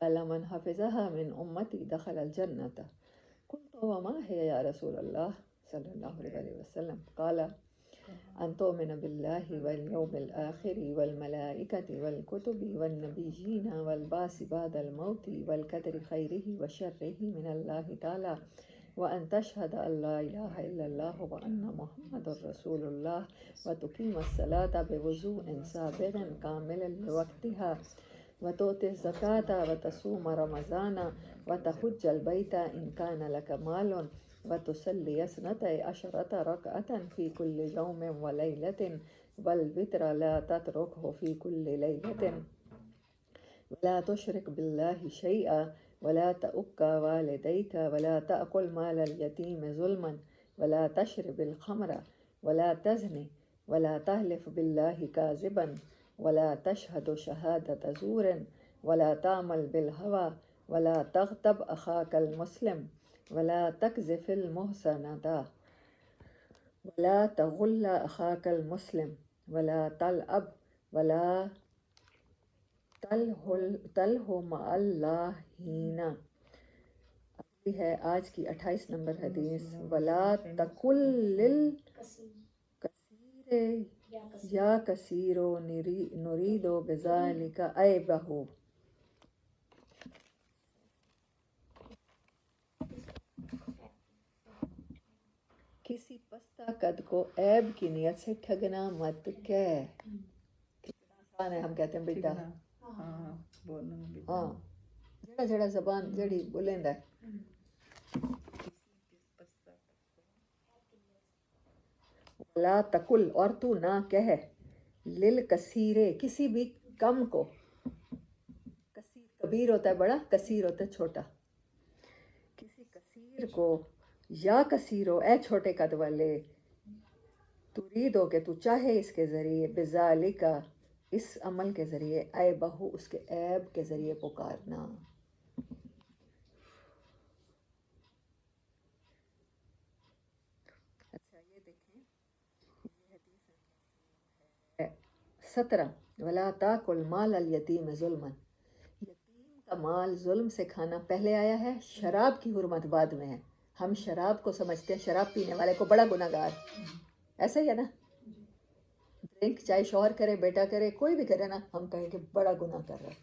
قال من حفظها من أمتي دخل الجنة. قلت وما هي يا رسول الله صلى الله عليه وسلم؟ قال أن تؤمن بالله واليوم الآخر والملائكة والكتب والنبيين والبعث بعد الموت والقدر خيره وشره من الله تعالى، وأن تشهد أن لا إله إلا الله وأن محمد رسول الله، وتقيم الصلاة بوضوء سابغ كامل لوقتها، وتؤتي الزكاة، وتصوم رمضان، وتحج البيت إن كان لك مال، وتصلي 12 ركعة في كل يوم وليلة، والوتر لا تتركه في كل ليلة، ولا تشرك بالله شيئا، ولا تؤك والديك، ولا تأكل مال اليتيم ظلما، ولا تشرب الخمر، ولا تزني، ولا تحلف بالله كاذبا، ولا تشهد شهادة زور، ولا تعمل بالهوى، ولا تغتب أخاك المسلم، ولا تقذف المحصنات، ولا تغل أخاك المسلم، ولا تلعب، ولا تلہو مع اللہ ہینا۔ ابھی ہے آج کی 28 نمبر حدیث، ولا تقل للکثیر یا کثیر نرید بذالک عیبہ۔ کسی پستہ قد کو عیب کی نیت سے ٹھگنا مت کہہ۔ کتنا آسان ہے، ہم کہتے ہیں بیٹا ہاں جڑا جڑا زبان جڑی بولیندا ہے۔ ولا تقل اور تو نہ کہہ، للکثیرے کسی بھی کم کو، کثیر کبیر ہوتا ہے بڑا، کثیر ہوتا ہے چھوٹا، کسی کثیر کو، یا کثیرو اے چھوٹے قد والے، ترید ہو کہ تو چاہے اس کے ذریعے، بذالکا اس عمل کے ذریعے، عیبہ اس کے عیب کے ذریعے پکارنا۔ اچھا یہ دیکھیں، یہ حدیث 17، ولا تاکل مال الیتیم ظلما، یتیم کا مال ظلم سے کھانا پہلے آیا ہے، شراب کی حرمت بعد میں ہے۔ ہم شراب کو سمجھتے ہیں شراب پینے والے کو بڑا گناہ گار، ایسا ہی ہے نا، ڈرنک چاہے شوہر کرے بیٹا کرے کوئی بھی کرے نا، ہم کہیں کہ بڑا گناہ کر رہا ہے۔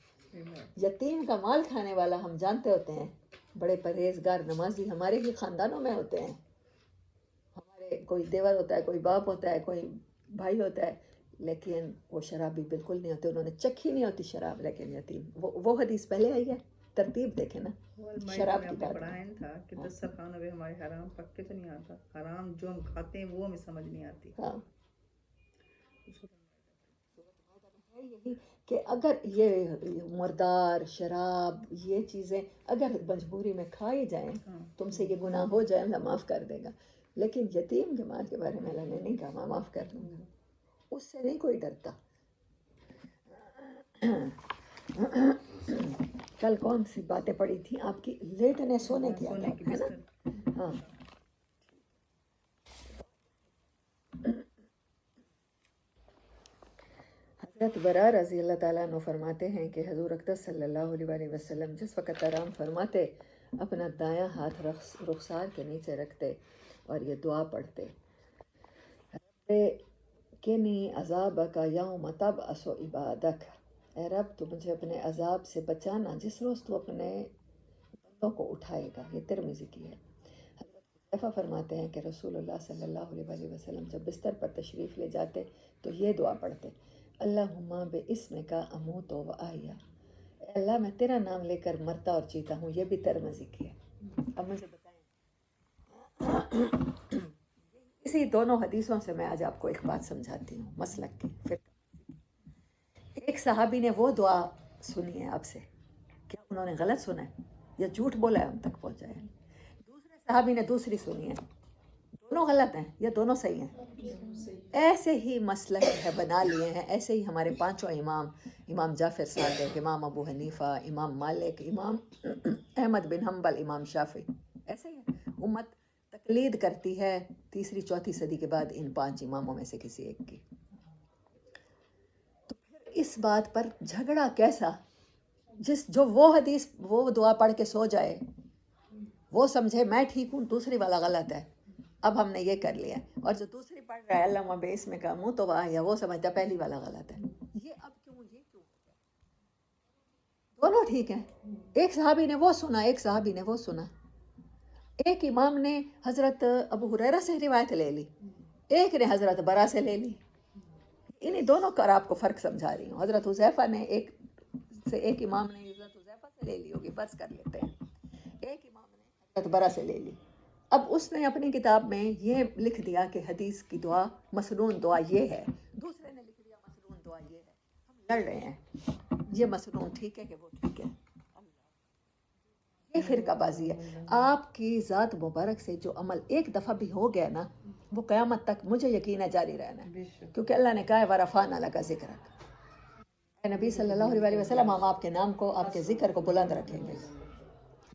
یتیم کا مال کھانے والا ہم جانتے ہوتے ہیں بڑے پرہیزگار نمازی ہمارے ہی خاندانوں میں ہوتے ہیں، ہمارے کوئی دیور ہوتا ہے، کوئی باپ ہوتا ہے، کوئی بھائی ہوتا ہے، لیکن وہ شرابی بالکل نہیں ہوتے، انہوں نے چکھی نہیں ہوتی شراب، لیکن یتیم وہ حدیث پہلے آئی ہے، ترتیب دیکھیں نا، شراب کی بات پڑھا ہے تھا کہ دسترخوان ابھی ہمارے حرام پکے تو نہیں آتا، حرام جو ہم کھاتے ہیں وہ ہمیں سمجھ نہیں آتی۔ ہاں یہی کہ اگر یہ مردار شراب یہ چیزیں اگر مجبوری میں کھائی جائیں، تم سے یہ گناہ ہو جائے اللہ معاف کر دے گا، لیکن یتیم کے مال کے بارے میں اللہ نے نہیں کہا میں معاف کر دوں گا، اس سے نہیں کوئی ڈرتا۔ کل کون سی باتیں پڑی تھیں آپ کی؟ لیٹنے سونے کی آداب ہے نا؟ ہاں حضرت برا رضی اللہ تعالیٰ عنہ فرماتے ہیں کہ حضور اقدس صلی اللہ علیہ وسلم جس وقت آرام فرماتے اپنا دایاں ہاتھ رخسار کے نیچے رکھتے اور یہ دعا پڑھتے، رب قنی عذابک یوم تبعث عبادک، اے رب تو مجھے اپنے عذاب سے بچانا جس روز تو اپنے بندوں کو اٹھائے گا۔ یہ ترمذی کی ہے۔ حضرت حذیفہ فرماتے ہیں کہ رسول اللہ صلی اللہ علیہ وسلم جب بستر پر تشریف لے جاتے تو یہ دعا پڑھتے، اللہم باسمک اموت و احیا، اے اللہ میں تیرا نام لے کر مرتا اور جیتا ہوں۔ یہ بھی ترمذی کی ہے۔ اب مجھے بتائیں، اسی دونوں حدیثوں سے میں آج آپ کو ایک بات سمجھاتی ہوں مسلک کی۔ ایک صحابی نے وہ دعا سنی ہے آپ سے، کیا انہوں نے غلط سنا ہے یا جھوٹ بولا ہے ہم تک پہنچایا ہے؟ دوسرے صحابی نے دوسری سنی ہے، دونوں غلط ہیں یا دونوں صحیح ہیں؟ ایسے ہی مسلک ہے بنا لیے ہیں، ایسے ہی ہمارے پانچوں امام، امام جعفر صادق، امام ابو حنیفہ، امام مالک، امام احمد بن حنبل، امام شافعی، ایسے ہی ہے۔ امت تقلید کرتی ہے تیسری چوتھی صدی کے بعد ان پانچ اماموں میں سے کسی ایک کی۔ تو پھر اس بات پر جھگڑا کیسا؟ جو وہ حدیث وہ دعا پڑھ کے سو جائے، وہ سمجھے میں ٹھیک ہوں، دوسری والا غلط ہے، اب ہم نے یہ کر لیا، اور جو دوسری پڑھ رہا ہے اللہ بیس میں کا منہ تو واہ، وہ سمجھتا ہے پہلی والا غلط ہے. یہ اب کیوں ہو گیا؟ دونوں ٹھیک ہیں. ایک صحابی نے وہ سنا، ایک صحابی نے وہ سنا. ایک امام نے حضرت ابو ہریرہ سے روایت لے لی، ایک نے حضرت برا سے لے لی. انہیں دونوں کا آپ کو فرق سمجھا رہی ہوں. حضرت حذیفہ نے ایک امام نے حضرت حذیفہ سے لے لی ہوگی، فرض کر لیتے ہیں، ایک امام نے حضرت برا سے لے لی. اب اس نے اپنی کتاب میں یہ لکھ دیا کہ حدیث کی دعا مسنون دعا یہ ہے، دوسرے نے لکھ دیا مسنون دعا یہ ہے. ہم لڑ رہے ہیں یہ مسنون ٹھیک ہے کہ وہ ٹھیک ہے. یہ فرقہ بازی ہے. آپ کی ذات مبارک سے جو عمل ایک دفعہ بھی ہو گیا نا، وہ قیامت تک مجھے یقین ہے جاری رہنا ہے، کیونکہ اللہ نے کہا ہے وَرَفَعْنَا لَكَ ذِكْرَكَ. اے نبی صلی اللہ علیہ وسلم، ہم آپ کے نام کو، آپ کے ذکر کو بلند رکھیں گے.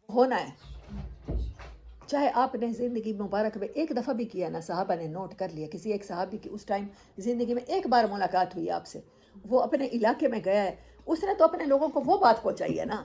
ہونا ہے. چاہے آپ نے زندگی مبارک میں ایک دفعہ بھی کیا نا، صحابہ نے نوٹ کر لیا، کسی ایک صحابی کی اس ٹائم زندگی میں ایک بار ملاقات ہوئی آپ سے، وہ اپنے علاقے میں گیا ہے، اس نے تو اپنے لوگوں کو وہ بات پہنچائی ہے نا.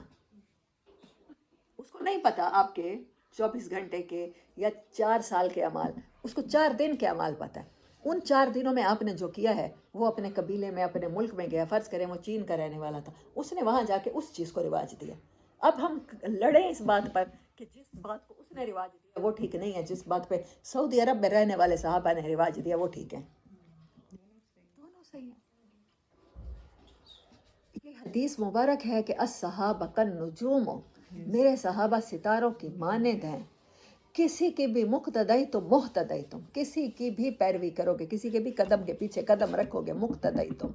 اس کو نہیں پتا آپ کے 24 گھنٹے کے یا 4 سال کے اعمال، اس کو 4 دن کے اعمال پتا ہے. ان 4 دنوں میں آپ نے جو کیا ہے، وہ اپنے قبیلے میں، اپنے ملک میں گیا، فرض کریں وہ چین کا رہنے والا تھا، اس نے وہاں جا کے اس چیز کو رواج دیا. اب ہم لڑیں اس بات پر کہ جس بات کو اس نے رواج دیا وہ ٹھیک نہیں ہے، جس بات پہ سعودی عرب میں رہنے والے صحابہ نے رواج دیا وہ ٹھیک ہے. دونوں صحیح ہیں. یہ حدیث مبارک ہے کہ الصحابہ کالنجوم، میرے صحابہ ستاروں کی مانند ہیں. کسی کی بھی مقتدی تم محتدی تم، کسی کی بھی پیروی کرو گے، کسی کے بھی قدم کے پیچھے قدم رکھو گے. مقتدی تم،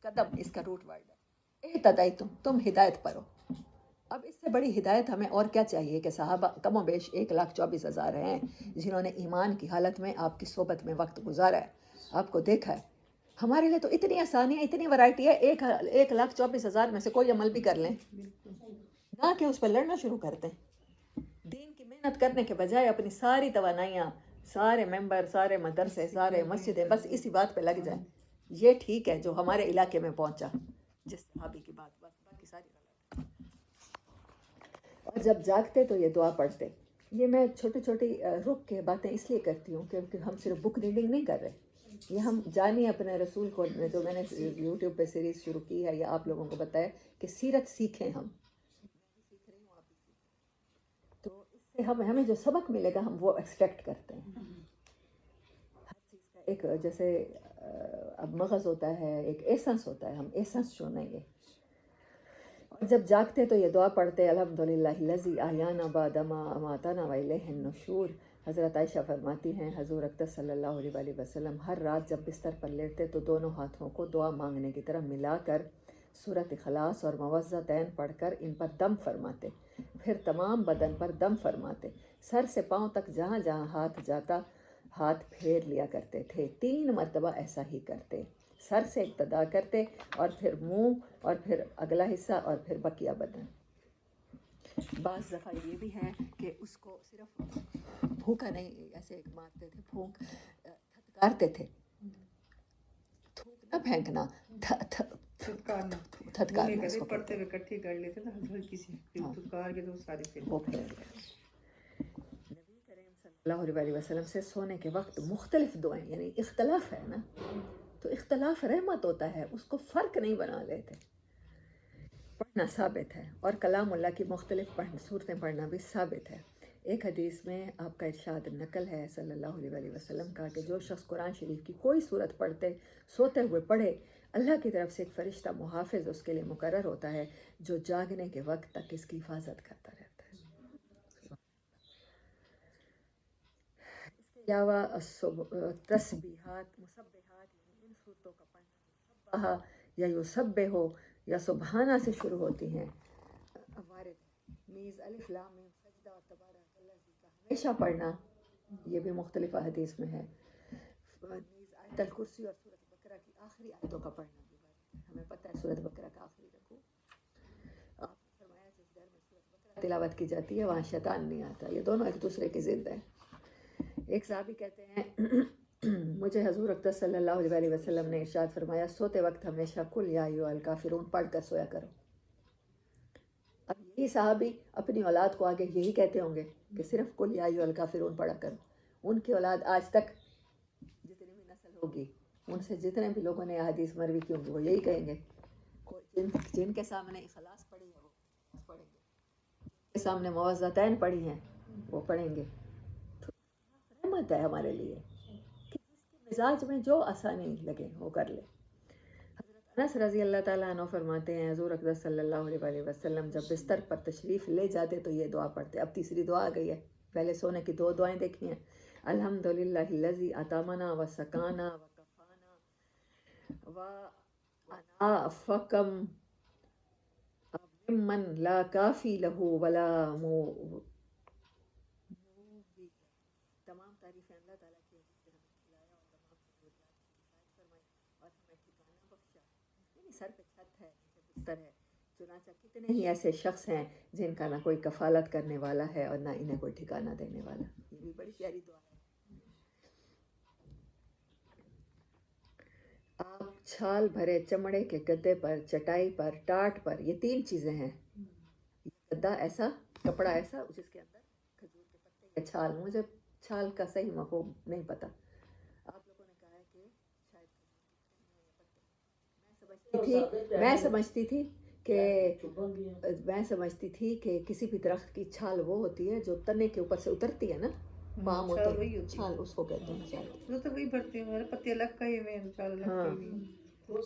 قدم اس کا روٹ ورڈ ہے. اہتدی تم ہدایت پر ہو. اب اس سے بڑی ہدایت ہمیں اور کیا چاہیے کہ صحابہ کم و بیش 1,24,000 ہیں جنہوں نے ایمان کی حالت میں آپ کی صحبت میں وقت گزارا ہے، آپ کو دیکھا ہے. ہمارے لیے تو اتنی آسانی ہے، اتنی ورائٹی ہے، 1,24,000 میں سے کوئی عمل بھی کر لیں، نہ کہ اس پہ لڑنا شروع کرتے ہیں. دین کی محنت کرنے کے بجائے اپنی ساری توانائیاں، سارے ممبر، سارے مدرسے، سارے مسجدیں بس اسی بات پہ لگ جائیں. یہ ٹھیک ہے جو ہمارے علاقے میں پہنچا، جس صحابی کی بات، بس باقی ساری غلط ہے. اور جب جاگتے تو یہ دعا پڑھتے. یہ میں چھوٹی چھوٹی رک کے باتیں اس لیے کرتی ہوں کیونکہ ہم صرف بک ریڈنگ نہیں کر رہے، یہ ہم جانیں اپنے رسول کو. جو میں نے یوٹیوب پہ سیریز شروع کی ہے یا آپ لوگوں کو بتایا کہ سیرت سیکھیں. ہم سیکھ رہی ہوں، آپ بھی سیکھ رہے ہیں، تو اس سے ہمیں جو سبق ملے گا ہم وہ ایکسٹریکٹ کرتے ہیں. ہر چیز کا ایک جیسے اب مغز ہوتا ہے، ایک ایسنس ہوتا ہے، ہم ایسنس چنیں گے. اور جب جاگتے تو یہ دعا پڑھتے الحمدللہ الذی احیانا بعد ما اماتنا والیہ النشور. حضرت عائشہ فرماتی ہیں حضور اقدس صلی اللہ علیہ وآلہ وسلم ہر رات جب بستر پر لیٹتے تو دونوں ہاتھوں کو دعا مانگنے کی طرح ملا کر سورۃ اخلاص اور معوذتین پڑھ کر ان پر دم فرماتے، پھر تمام بدن پر دم فرماتے، سر سے پاؤں تک جہاں جہاں ہاتھ جاتا ہاتھ پھیر لیا کرتے تھے. 3 مرتبہ ایسا ہی کرتے، سر سے ابتدا کرتے اور پھر منہ اور پھر اگلا حصہ اور پھر بقیہ بدن. بعض دفعہ یہ بھی ہے کہ اس کو صرف پھونکا نہیں، ایسے مارتے تھے، پھونک تھتکارتے تھے. تھوک نہ پھینکنا، تھتکارنا اس کو پڑھتے ہوئے کٹھی کر لیتے تھے ہلکی سی، تھتکار کے تو ساری پھر وہ پھیر گئے. نبی کریم صلی اللہ علیہ وسلم سے سونے کے وقت مختلف دعائیں، یعنی اختلاف ہے نا، تو اختلاف رحمت ہوتا ہے، اس کو فرق نہیں بنا لیتے. پڑھنا ثابت ہے، اور کلام اللہ کی مختلف صورتیں پڑھنا بھی ثابت ہے. ایک حدیث میں آپ کا ارشاد نقل ہے صلی اللہ علیہ وسلم کا کہ جو شخص قرآن شریف کی کوئی صورت پڑھتے سوتے ہوئے پڑھے، اللہ کی طرف سے ایک فرشتہ محافظ اس کے لیے مقرر ہوتا ہے جو جاگنے کے وقت تک اس کی حفاظت کرتا رہتا ہے. اس کے علاوہ تسبیحات، مسبحات، یعنی ان صورتوں کا پڑھنا جو سبحہ یا یسبح ہو یا سبحانہ سے شروع ہوتی ہیں، وارد ہے. نیز الف لام میم سجدہ اور تبارک الذی کا ہمیشہ پڑھنا، یہ بھی مختلف حدیث میں ہے. نیز آیت الکرسی اور سورۃ بقرہ کی آخری آیتوں کا پڑھنا بھی وارد ہے. ہمیں پتہ ہے سورۃ بقرہ کا آخری رکوع، آپ نے فرمایا جس گھر میں سورۃ بقرہ تلاوت کی جاتی ہے وہاں شیطان نہیں آتا. یہ دونوں ایک دوسرے کی ضد ہیں. ایک صحابی کہتے ہیں مجھے حضور اقدس صلی اللہ علیہ وسلم نے ارشاد فرمایا سوتے وقت ہمیشہ کل یا ایھا الکافرون پڑھ کر سویا کرو۔ اب یہی صحابی اپنی اولاد کو آگے یہی کہتے ہوں گے کہ صرف کل یا ایھا الکافرون پڑھا کرو۔ ان کی اولاد آج تک جتنی بھی نسل ہوگی ان سے جتنے بھی لوگوں نے احادیث مروی کی ہوں گی وہ یہی کہیں گے، جن کے سامنے اخلاص پڑھی ہے وہ اخلاص پڑھیں گے، جن کے سامنے موعظتین پڑھی ہیں وہ پڑھیں گے۔ تو رحمت ہے ہمارے لیے کہ جس کے مزاج میں جو آسانی لگے وہ کر لے۔ حضرت انس رضی اللہ تعالیٰ عنہ فرماتے ہیں حضور اقدس صلی اللہ علیہ وسلم جب بستر پر تشریف لے جاتے تو یہ دعا پڑھتے۔ اب تیسری دعا آ گئی ہے، پہلے سونے کی دو دعائیں دیکھی ہیں، الحمد للہ الذی اطعمنا و سقانا و کفانا و انا فکم ممن لا کافی لہو ولا تمام تعریفیں اللہ تعالیٰ کی ہیں جس نے ہمیں کھلایا اور تمام ضروریات کی کفایت فرمائی اور ہمیں ٹھکانہ بخشا، یعنی سر پہ چھت ہے نیچے بستر ہے۔ چنانچہ کتنے ہی ایسے شخص ہیں جن کا نہ کوئی کفالت کرنے والا ہے اور نہ انہیں کوئی ٹھکانہ دینے والا۔ یہ بھی بڑی پیاری دعا ہے۔ آپ چھال بھرے چمڑے کے گدے پر، چٹائی پر، ٹاٹ پر، یہ تین چیزیں ہیں، گدا ایسا، کپڑا ایسا جس کے اندر کھجور کے پتے یا چھال، مجھے چھال کا صحیح مفہوم نہیں پتا، آپ لوگوں نے کہا ہے کہ شاید میں سمجھتی تھی کہ کسی بھی درخت کی چھال وہ ہوتی ہے جو تنے کے اوپر سے اترتی ہے نا، پام ہوتے ہیں، چھال اس کو کہتے ہیں شاید۔ وہ تو وہی بھرتے ہیں، پتے الگ کا ہی ہوئے ہیں، چھال الگ ہاں، کی ہوئی ہے۔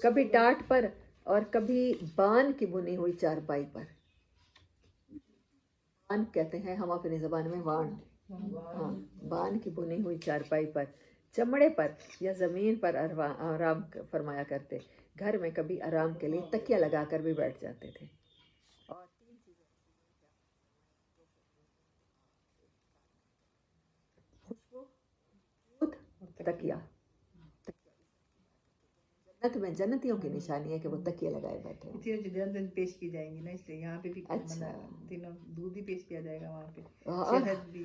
کبھی ٹاٹ پر اور کبھی بان کی بنی ہوئی چارپائی پر۔ بان کہتے ہیں ہم اپنی زبان میں وان، ہاں، بان کی بنی ہوئی چارپائی پر، چمڑے پر یا زمین پر آرام فرمایا کرتے۔ گھر میں کبھی آرام کے لیے تکیہ لگا کر بھی بیٹھ جاتے تھے۔ اور تین چیزیں ایسی ہیں کہ آپ خوشبو، دودھ، تکیہ۔ جنت میں جنتیوں کی نشانی ہے کہ وہ تکیے لگائے بیٹھے ہیں۔ تینوں چیزیں دن پیش کی جائیں گی نا، اس لیے یہاں پہ بھی اچھا، تینوں دودھ بھی پیش کیا جائے گا وہاں پہ، اور شہد بھی،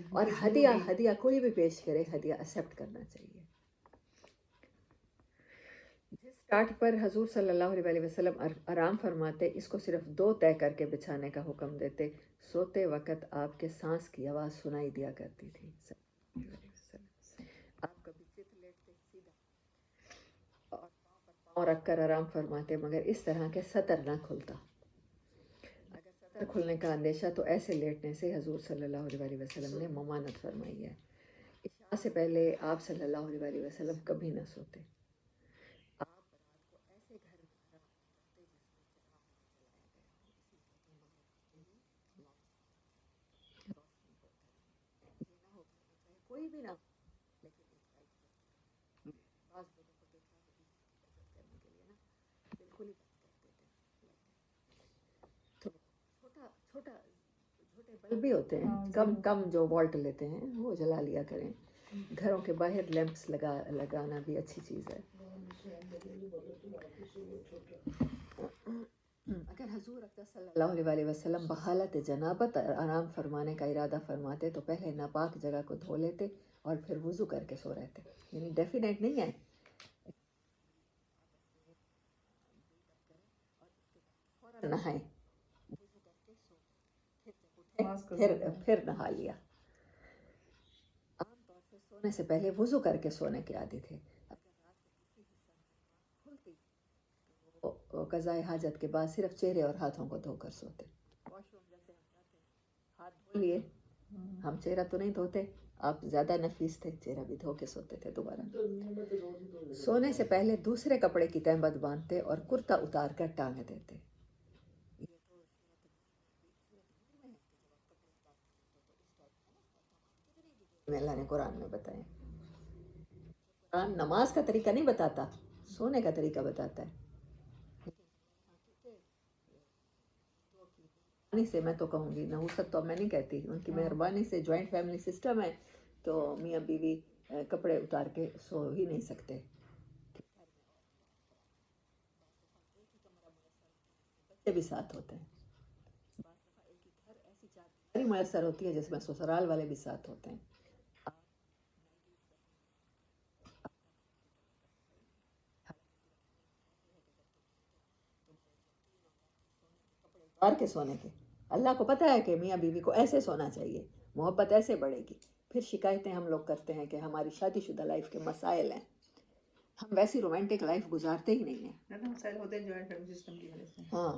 ہدیہ کوئی بھی پیش کرے ہدیہ ایکسیپٹ کرنا چاہیے۔ جس ٹاٹ پر حضور صلی اللہ علیہ وسلم آرام فرماتے اس کو صرف دو طے کر کے بچھانے کا حکم دیتے۔ سوتے وقت آپ کے سانس کی آواز سنائی دیا کرتی تھی۔ آپ کبھی چت لیٹتے سیدھا اور پاؤں پر پاؤں رکھ کر آرام فرماتے مگر اس طرح کے سطر نہ کھلتا۔ اگر سطر کھلنے کا اندیشہ تو ایسے لیٹنے سے حضور صلی اللہ علیہ وسلم نے ممانعت فرمائی ہے۔ عشاء سے پہلے آپ صلی اللہ علیہ وسلم کبھی نہ سوتے۔ آپ رات کو ایسے گھر میں آرام نہ کرتے جس میں چراغ نہ جلایا گیا ہو، اسی لیے مغرب ہوتے ہی روشنی ہو گھر میں، یہ نہ ہو گھر میں چاہے کوئی بھی نہ ہو لیکن ایک لائٹ جلتی رہے۔ بعض لوگوں کو دیکھا ہے بجلی کی بچت کرنے کے لیے نا بالکل ہی بند کر دیتے ہیں لائٹیں، تو چھوٹے بلب بھی ہوتے ہیں کم جو وولٹ لیتے ہیں وہ جلا لیا کریں۔ گھروں کے باہر لیمپس لگانا بھی اچھی چیز ہے۔ اگر حضور اقدس صلی اللہ علیہ وسلم بحالت جنابت آرام فرمانے کا ارادہ فرماتے تو پہلے ناپاک جگہ کو دھو لیتے اور پھر وضو کر کے سو رہتے، یعنی ڈیفینیٹ نہیں ہے فوراً نہائیں، وضو کر کے سو گئے، پھر نہا لیا۔ عام طور سے سونے سے پہلے وضو کر کے سونے کے عادی تھے۔ اگر رات کے کسی حصے میں آنکھ کھلتی تو قضائے حاجت کے بعد صرف چہرے اور ہاتھوں کو دھو کر سوتے۔ واش روم جیسے ہم جاتے ہیں ہاتھ دھو لیے، ہم چہرہ تو نہیں دھوتے، آپ زیادہ نفیس تھے، چہرہ بھی دھو کے سوتے تھے دوبارہ۔ سونے سے پہلے دوسرے کپڑے کی تہبند باندھتے اور کرتا اتار کر ٹانگ دیتے۔ یہ تو سورۃ النور میں ہے کہ جب آپ کپڑے اتارتے ہیں تو اس ٹائپ ہے نا، احکامات کتنی ڈیٹیل میں اللہ نے قرآن میں بتائے۔ قرآن نماز کا طریقہ نہیں بتاتا، سونے کا طریقہ بتاتا ہے۔ مہربانی سے میں تو کہوں گی، نحوست تو میں نہیں کہتی، ان کی مہربانی سے جوائنٹ فیملی سسٹم ہے تو میاں بیوی کپڑے اتار کے سو ہی نہیں سکتے۔ بچے بھی ساتھ ہوتے ہیں، بعض دفعہ ایک ہی گھر ایسی چار دیواری میسر ہوتی ہے جس میں سسرال والے بھی ساتھ ہوتے ہیں۔ مار کے سونے کے. اللہ کو پتہ ہے کہ میاں بیوی کو ایسے سونا چاہیے, محبت ایسے بڑھے گی. پھر شکایتیں ہم لوگ کرتے ہیں کہ ہماری شادی شدہ لائف کے مسائل ہیں. ہم ویسی رومانٹک لائف گزارتے ہی نہیں ہیں. زیادہ مسائل ہوتے ہیں جوائنٹ فیملی سسٹم کی وجہ سے. ہاں,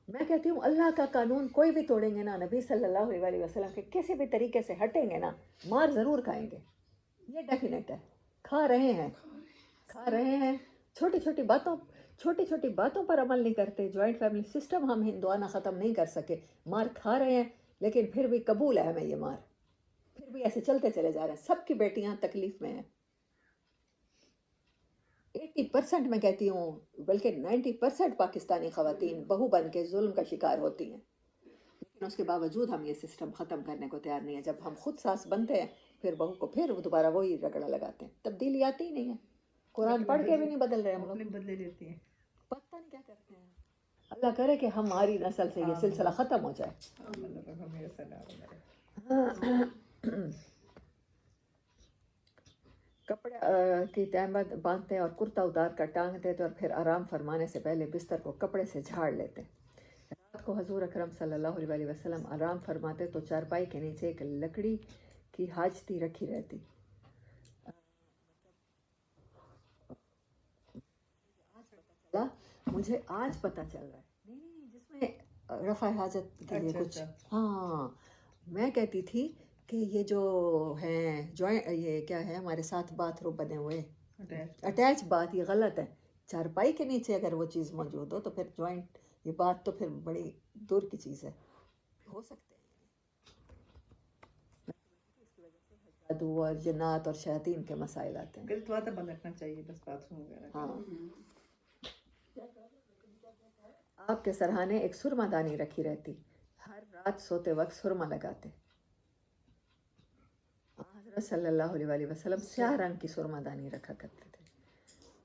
میں کہتی ہوں اللہ کا قانون کوئی بھی توڑیں گے نا, نبی صلی اللہ علیہ وسلم کے کسی بھی طریقے سے ہٹیں گے نا, مار ضرور کھائیں گے. یہ ڈیفینیٹ ہے. کھا رہے ہیں. چھوٹی چھوٹی باتوں پر عمل نہیں کرتے. جوائنٹ فیملی سسٹم ہم ہندوانہ ختم نہیں کر سکے. مار کھا رہے ہیں لیکن پھر بھی قبول ہے ہمیں یہ مار. پھر بھی ایسے چلتے چلے جا رہے ہیں. سب کی بیٹیاں تکلیف میں ہیں. 80% میں کہتی ہوں, بلکہ 90% پاکستانی خواتین بہو بن کے ظلم کا شکار ہوتی ہیں. لیکن اس کے باوجود ہم یہ سسٹم ختم کرنے کو تیار نہیں ہیں. جب ہم خود ساس بنتے ہیں پھر بہو کو پھر دوبارہ وہی رگڑا لگاتے ہیں. تبدیلی آتی ہی نہیں ہے. قرآن پڑھ کے بھی نہیں بدل رہے ہم لوگ. اپنے بدلے لیتی ہیں. پتہ نہیں کیا کرتے ہیں. اللہ کرے کہ ہماری نسل سے یہ سلسلہ ختم ہو جائے. کپڑے کی تہ باندھتے اور کرتا اتار کر ٹانگتے تھے اور پھر آرام فرمانے سے پہلے بستر کو کپڑے سے جھاڑ لیتے. رات کو حضور اکرم صلی اللہ علیہ وسلم آرام فرماتے تو چارپائی کے نیچے ایک لکڑی کی حاجتی رکھی رہتی. مجھے آج پتہ چل رہا ہے. نہیں, جس میں رفع حاجت کے لیے کچھ. ہاں, میں کہتی تھی کہ یہ جو ہیں یہ کیا ہے ہمارے ساتھ باتھ روم بنے ہوئے اٹیچ بات, یہ غلط ہے. چارپائی کے نیچے اگر وہ چیز موجود ہو تو پھر جوائنٹ یہ بات تو پھر بڑی دور کی چیز ہے. ہو سکتے ہیں اس کی وجہ سے جادو اور جنات اور شیاطین کے مسائل آتے ہیں. دروازہ بند رکھنا چاہیے بس باتھ روم وغیرہ. ہاں, آپ کے سرہانے ایک سرما دانی رکھی رہتی. ہر رات سوتے وقت سرما لگاتے. حضرت صلی اللہ علیہ وسلم سیاہ رنگ کی سرما دانی رکھا کرتے تھے.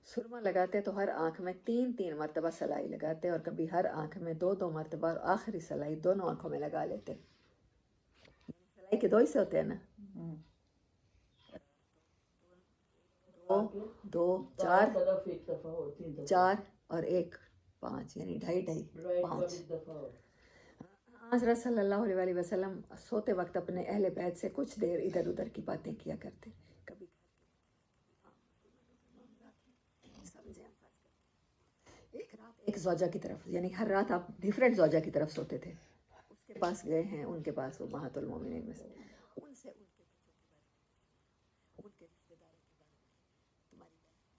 سرما لگاتے تو ہر آنکھ میں 3 مرتبہ سلائی لگاتے, اور کبھی ہر آنکھ میں 2 مرتبہ, اور آخری سلائی دونوں آنکھوں میں لگا لیتے. سلائی کے 2 حصے ہوتے ہیں نا, 2 4 اور 1 5, یعنی 2.5 5. حضرت صلی اللہ علیہ وسلم سوتے وقت اپنے اہل بیت سے کچھ دیر ادھر ادھر کی باتیں کیا کرتے. کبھی ایک رات ایک زوجہ کی طرف, یعنی ہر رات آپ ڈیفرنٹ زوجہ کی طرف سوتے تھے. اس کے پاس گئے ہیں, ان کے پاس وہ امہات المومنین میں سے, ان سے ان کے بچوں کے بارے میں, ان کے رشتے داروں کے بارے میں, تمہاری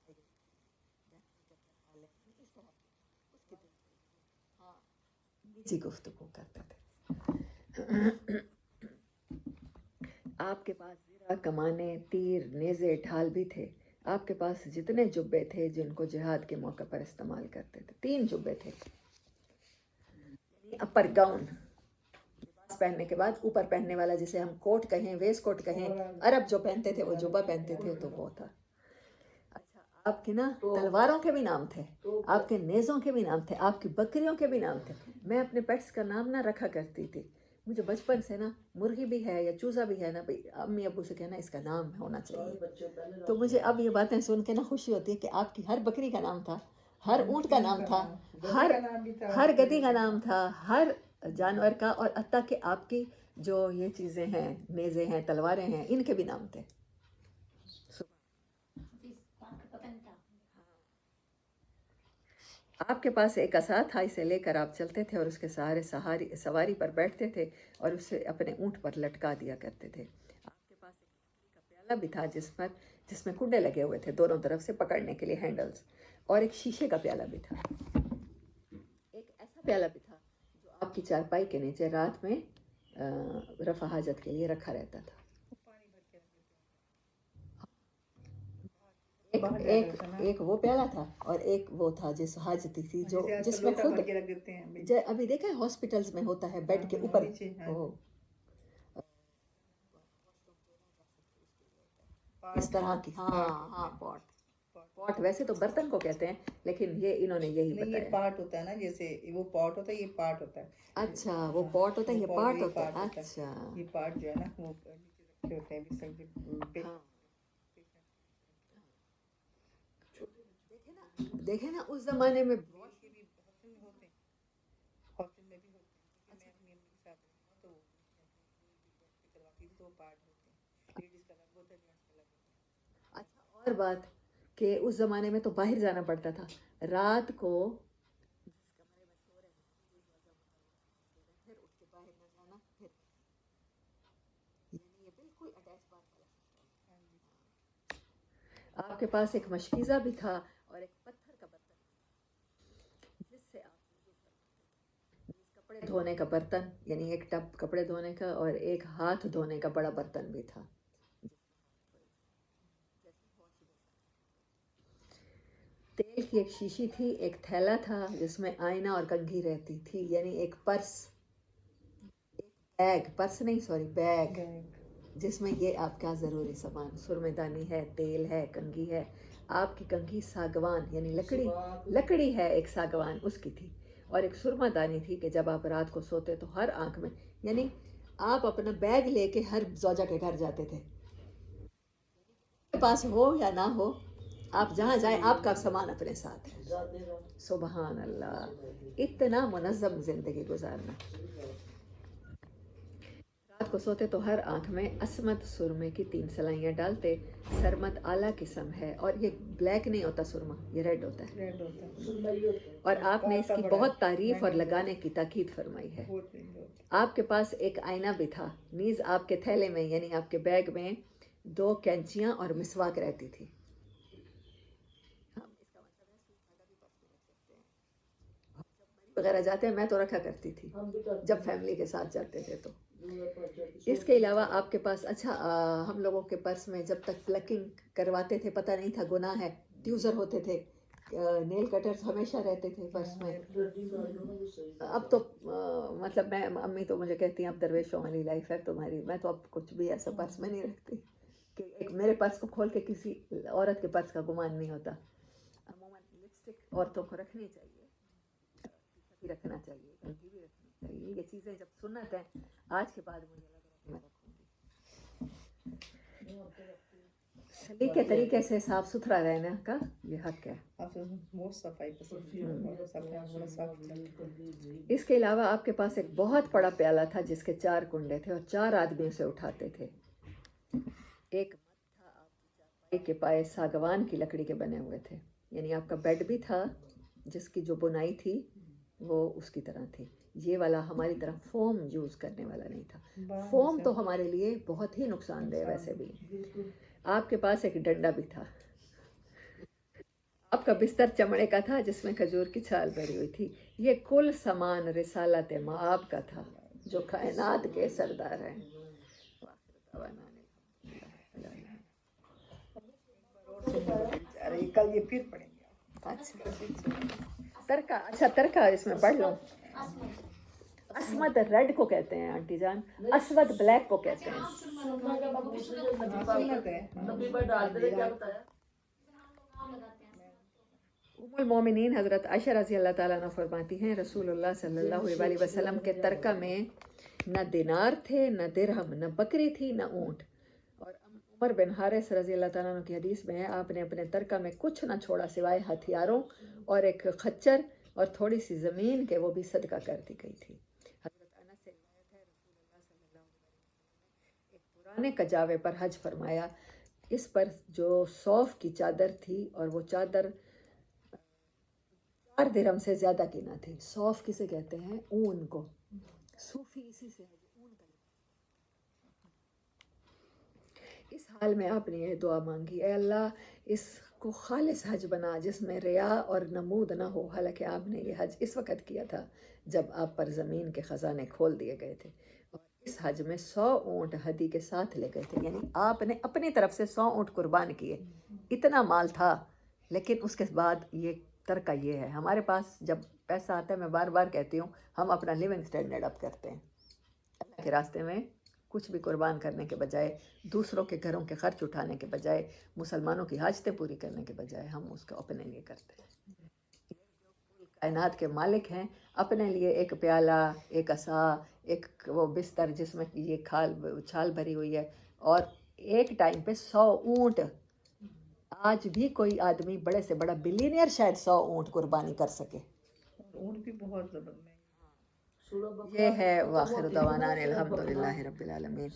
بہن کا کیا حال ہے, اس طرح کی اس کے دل سے ہاں نجی گفتگو کرتے تھے. آپ کے پاس زیرہ, کمانے, تیر, نیزے, ڈھال بھی تھے. آپ کے پاس جتنے جبے تھے جن کو جہاد کے موقع پر استعمال کرتے تھے. 3 جبے تھے, یعنی اپر گاؤن, لباس پہننے کے بعد اوپر پہننے والا, جسے ہم کوٹ کہیں, ویس کوٹ کہیں. عرب جو پہنتے تھے وہ جبہ پہنتے تھے, تو وہ تھا. اچھا, آپ کے نا تلواروں کے بھی نام تھے, آپ کے نیزوں کے بھی نام تھے, آپ کی بکریوں کے بھی نام تھے. میں اپنے پیٹس کا نام نہ رکھا کرتی تھی. مجھے بچپن سے نا مرغی بھی ہے یا چوزا بھی ہے نا, بھائی امی ابو سے کہنا اس کا نام ہونا چاہیے. تو مجھے اب یہ باتیں سن کے نا خوشی ہوتی ہے کہ آپ کی ہر بکری کا نام تھا, ہر اونٹ کا نام تھا, ہر گدی کا نام تھا, ہر جانور کا. اور حتیٰ کہ آپ کی جو یہ چیزیں ہیں, نیزے ہیں, تلواریں ہیں, ان کے بھی نام تھے. آپ کے پاس ایک عصا تھا, اسے لے کر آپ چلتے تھے اور اس کے سہارے سواری پر بیٹھتے تھے اور اسے اپنے اونٹ پر لٹکا دیا کرتے تھے. آپ کے پاس ایک لکڑی کا پیالہ بھی تھا جس میں کنڈے لگے ہوئے تھے دونوں طرف سے پکڑنے کے لیے ہینڈلز, اور ایک شیشے کا پیالہ بھی تھا. ایک ایسا پیالہ بھی تھا جو آپ کی چارپائی کے نیچے رات میں رفع حاجت کے لیے رکھا رہتا تھا. ایک وہ پیالہ تھا اور ایک وہ تھا جس حاجتی تھی جو جس میں خود ابھی دیکھا ہے ہاسپٹلز میں ہوتا ہے بیڈ کے اوپر اس طرح کی. ہاں پاٹ ویسے تو برتن کو کہتے ہیں, لیکن یہ انہوں نے یہی بتایا. یہ پارٹ ہوتا ہے نا, جیسے وہ پاٹ ہوتا ہے, یہ پارٹ ہوتا ہے. اچھا, وہ پاٹ ہوتا ہے, یہ پارٹ ہوتا ہے. اچھا, یہ پارٹ جو ہے نا وہ نیچے رکھے ہوتے ہیں. دیکھیں نا اس زمانے میں اور بات کہ اس زمانے میں تو باہر جانا پڑتا تھا، رات کو جس کمرے میں سو رہے ہیں جس وجہ پھر اٹھ کے باہر نہ جانا، پھر یعنی یہ بالکل اٹیچ بات والا سسٹم۔ آپ کے پاس ایک مشکیزہ بھی تھا اور ایک پتھر کا برتن بھی تھا جس سے آپ وضو فرماتے تھے، جس کپڑے دھونے کا برتن، یعنی ایک ٹب کپڑے دھونے کا اور ایک ہاتھ دھونے کا بڑا برتن بھی تھا جیسے واش بیسن۔ تیل کی ایک شیشی تھی، ایک تھیلا تھا جس میں آئینہ اور کنگھی رہتی تھی، یعنی ایک پرس، ایک بیگ، پرس نہیں سوری بیگ، جس میں یہ آپ کا ضروری سامان، سرمے دانی ہے، تیل ہے، کنگھی ہے۔ آپ کی کنگھی ساگوان یعنی لکڑی ہے ایک ساگوان، اس کی تھی، اور ایک سرما دانی تھی کہ جب آپ رات کو سوتے تو ہر آنکھ میں، یعنی آپ اپنا بیگ لے کے ہر زوجہ کے گھر جاتے تھے، کے پاس ہو یا نہ ہو، آپ جہاں جائیں آپ کا سامان اپنے ساتھ ہے۔ سبحان اللہ، اتنا منظم زندگی گزارنا۔ رات کو سوتے تو ہر آنکھ میں عصمت سرمے کی 3 سلائیاں ڈالتے، سرمت اعلیٰ قسم ہے، اور یہ بلیک نہیں ہوتا سرما، یہ ریڈ ہوتا ہے، ریڈ ہوتا ہے، اور آپ نے اس کی بہت تعریف اور لگانے کی تاکید فرمائی ہے۔ آپ کے پاس ایک آئینہ بھی تھا، نیز آپ کے تھیلے میں یعنی آپ کے بیگ میں 2 کینچیاں اور مسواک رہتی تھی۔ ہم اس کا مطلب ہے سوئی دھاگا بھی پرس میں رکھ سکتے ہیں، جب مری وغیرہ جاتے ہیں، میں تو رکھا کرتی تھی جب فیملی کے ساتھ جاتے تھے تو۔ اس کے علاوہ آپ کے پاس، اچھا ہم لوگوں کے پرس میں جب تک پلکنگ کرواتے تھے پتہ نہیں تھا گناہ ہے، ٹیوزر ہوتے تھے، نیل کٹرز ہمیشہ رہتے تھے پرس میں۔ اب تو مطلب میں، امی تو مجھے کہتی ہیں اب درویشوں والی لائف ہے تمہاری، میں تو اب کچھ بھی ایسا پرس میں نہیں رکھتی کہ ایک میرے پرس کو کھول کے کسی عورت کے پرس کا گمان نہیں ہوتا۔ عموماً لپسٹک عورتوں کو رکھنی چاہیے، شیشہ بھی رکھنا چاہیے، کنگھی بھی رکھنی چاہیے، یہ چیزیں جب سنت ہیں آج کے بعد مجھے لگ رہا ہے کہ میں رکھوں گی۔ سلیقے طریقے سے صاف ستھرا رہنے کا یہ حق ہے۔ بہت صفائی پسند ہے۔ اس کے علاوہ آپ کے پاس ایک بہت بڑا پیالہ تھا جس کے 4 کنڈے تھے اور 4 آدمی اسے اٹھاتے تھے۔ ایک مد تھا، آپ کی چارپائی کے پائے ساگوان کی لکڑی کے بنے ہوئے تھے، یعنی آپ کا بیڈ بھی تھا جس کی جو بنائی تھی وہ اس کی طرح تھی، یہ والا ہماری طرح فوم یوز کرنے والا نہیں تھا، فوم تو ہمارے لیے بہت ہی نقصان دہ ویسے بھی۔ آپ کے پاس ایک ڈنڈا بھی تھا۔ آپ کا بستر چمڑے کا تھا جس میں کھجور کی چھال بھری ہوئی تھی۔ یہ کل سامان رسالت مآب کا تھا جو کائنات کے سردار ہیں۔ کل یہ پھر پڑھیں گے۔ اچھا ترکا اس میں پڑھ لو۔ اسود ریڈ کو کہتے ہیں آنٹی جان، اسود بلیک کو کہتے ہیں۔ ام المومنین حضرت عائشہ رضی اللہ تعالیٰ عنہ فرماتی ہیں رسول اللہ صلی اللہ علیہ وسلم کے ترکہ میں نہ دینار تھے، نہ درہم، نہ بکری تھی، نہ اونٹ۔ اور عمر بن حارث رضی اللہ تعالیٰ عنہ کی حدیث میں ہے آپ نے اپنے ترکہ میں کچھ نہ چھوڑا سوائے ہتھیاروں اور ایک خچر اور تھوڑی سی زمین کہ وہ بھی صدقہ کر دی گئی تھی۔ حضرت انس سے روایت ہے رسول اللہ صلی اللہ علیہ وسلم نے ایک پرانے کجاوے پر حج فرمایا، اس پر جو صوف کی چادر تھی اور وہ چادر 4 درہم سے زیادہ کی نہ تھی۔ صوف کسے کہتے ہیں؟ اون کو، صوفی اسی سے ہے جو اون کا لباس۔ اس حال میں آپ نے یہ دعا مانگی، اے اللہ اس کو خالص حج بنا جس میں ریا اور نمود نہ ہو، حالانکہ آپ نے یہ حج اس وقت کیا تھا جب آپ پر زمین کے خزانے کھول دیے گئے تھے، اور اس حج میں 100 اونٹ ہدی کے ساتھ لے گئے تھے، یعنی آپ نے اپنی طرف سے 100 اونٹ قربان کیے، اتنا مال تھا۔ لیکن اس کے بعد یہ ترکہ یہ ہے، ہمارے پاس جب پیسہ آتا ہے، میں بار بار کہتی ہوں، ہم اپنا لیونگ سٹینڈرڈ اپ کرتے ہیں، اللہ کے راستے میں کچھ بھی قربان کرنے کے بجائے، دوسروں کے گھروں کے خرچ اٹھانے کے بجائے، مسلمانوں کی حاجتیں پوری کرنے کے بجائے ہم اس کو اپنے لیے کرتے ہیں۔ کائنات کے مالک ہیں، اپنے لیے ایک پیالہ، ایک عصا، ایک وہ بستر جس میں یہ چھال بھری ہوئی ہے، اور ایک ٹائم پہ 100 اونٹ۔ آج بھی کوئی آدمی بڑے سے بڑا بلینئر شاید 100 اونٹ قربانی کر سکے۔ اونٹ بھی بہت زبردست یہ ہے وآخر دعوانا الحمدللہ رب العالمین۔